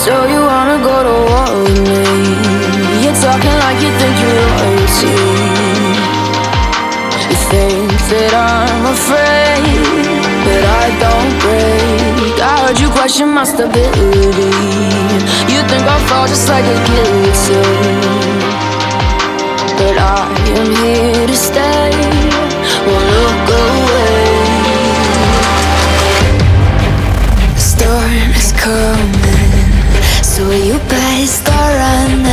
So you wanna go to war with me? You're talking like you think you're royalty. You think that I'm afraid, but I don't break. I heard you question my stability. You think I'll fall just like a guillotine, but I am here to stay. Won't look away. The storm is coming, so you better start running.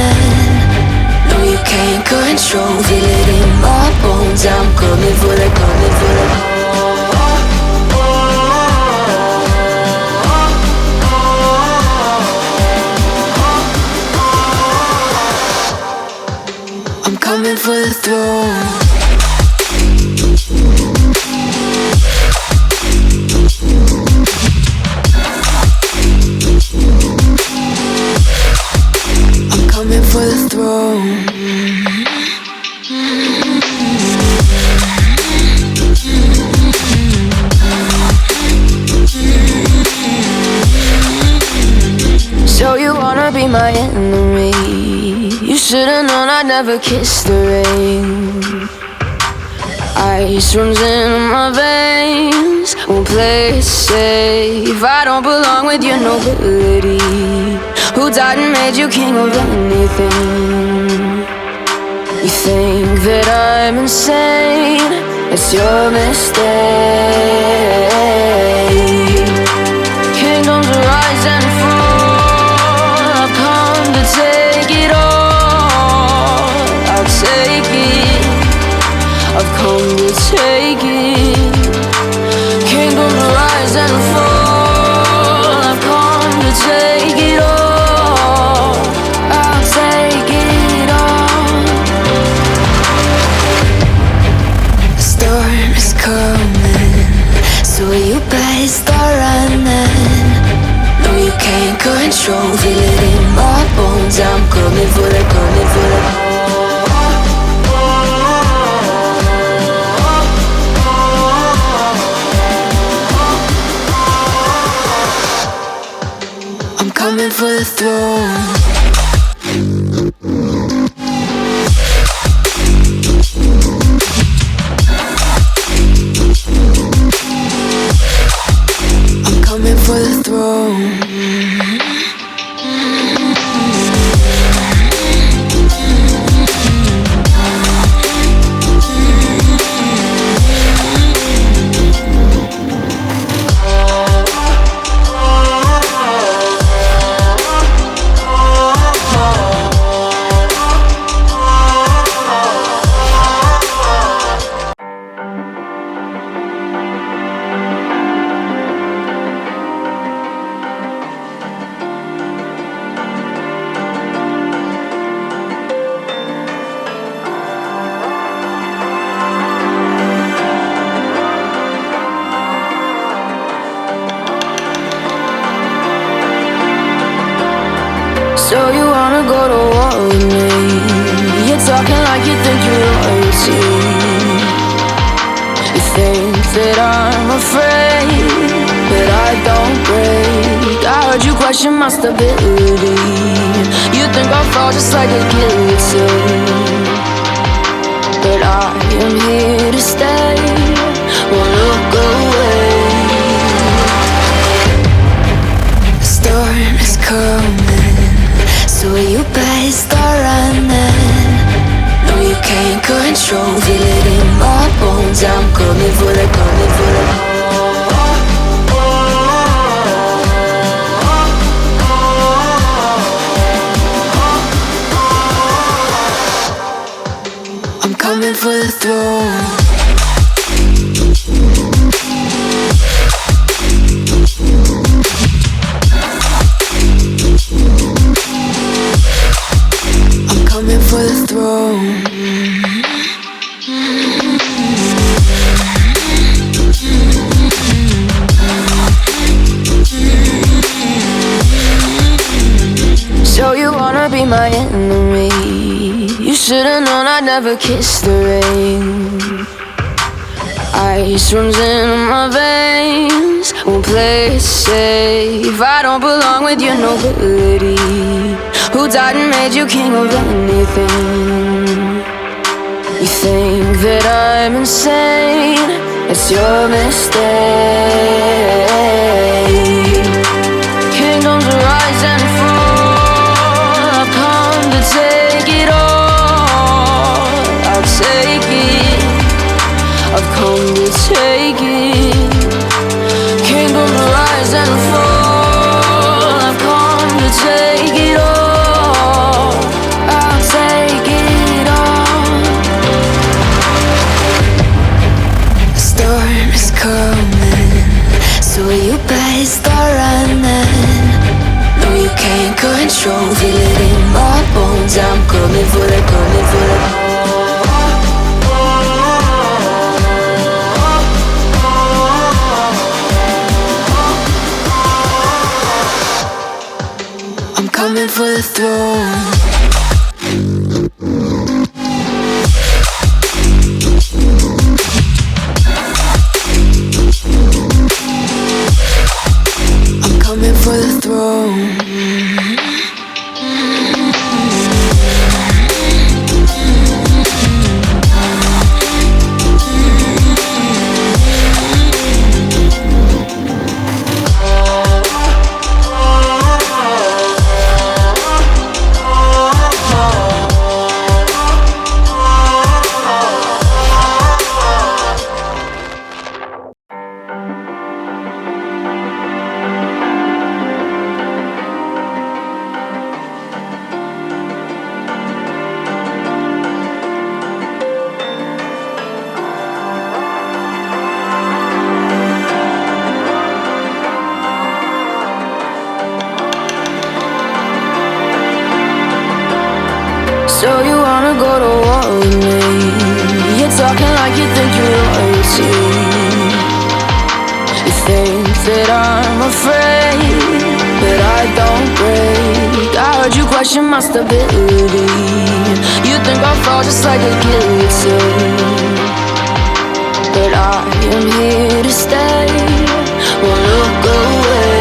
No, you can't control, feel it in my bones. I'm coming for the, coming for the. I'm coming for the throne. I'm coming for the throne. So you wanna be my enemy? You should've known I'd never kiss the rain. Ice runs in my veins, won't play it safe. I don't belong with your nobility. Who died and made you king of anything? You think that I'm insane? It's your mistake. Kingdoms rise and fall, I've come to take it all. I'll take it, I've come to take it. Kingdoms rise and fall, I've come to take it all. I'll take it all. The storm is coming, so you better start running. No, you can't control, feel it in my bones. I'm coming for the, coming for the. I'm coming for the throne. I'm coming for the throne. So you wanna go to war with me? You're talking like you think you're royalty. You think that I'm afraid, but I don't break. I heard you question my stability. You think I'll fall just like a guillotine, but I am here to stay. Won't look away. The storm is coming, so you better start running. No, you can't control, feel it in my bones. I'm coming for the, coming for the. I'm coming for the throne. I'm coming for the throne. So you wanna be my enemy? You should've known I'd never kiss the rain. Ice runs in my veins. Won't play it safe. I don't belong with your nobility. Who died and made you king of anything? You think that I'm insane? It's your mistake. Kingdoms rise and fall. I've come to take it all. I'll take it. I've come to take it. Kingdoms rise and fall. I've come to take it all. I'll take it all. The storm is coming, so you better start running. No, you can't control, feel it in my bones. I'm coming for the, coming for the. Coming for the throne. I'm coming for the throne. So you wanna go to war with me? You're talking like you think you're royalty. You think that I'm afraid, but I don't break. I heard you question my stability. You think I'll fall just like a guillotine, but I am here to stay. Won't look away.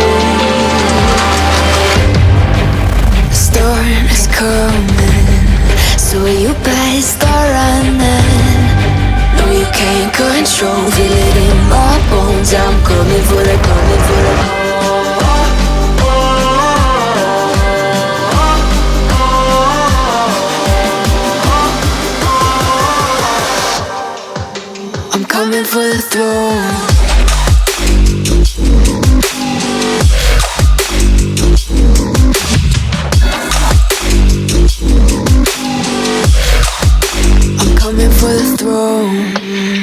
The storm is coming, so you better start running. No, you can't control, feel it in my bones. I'm coming for the, coming for the. I'm coming for the throne. I'm coming for the throne.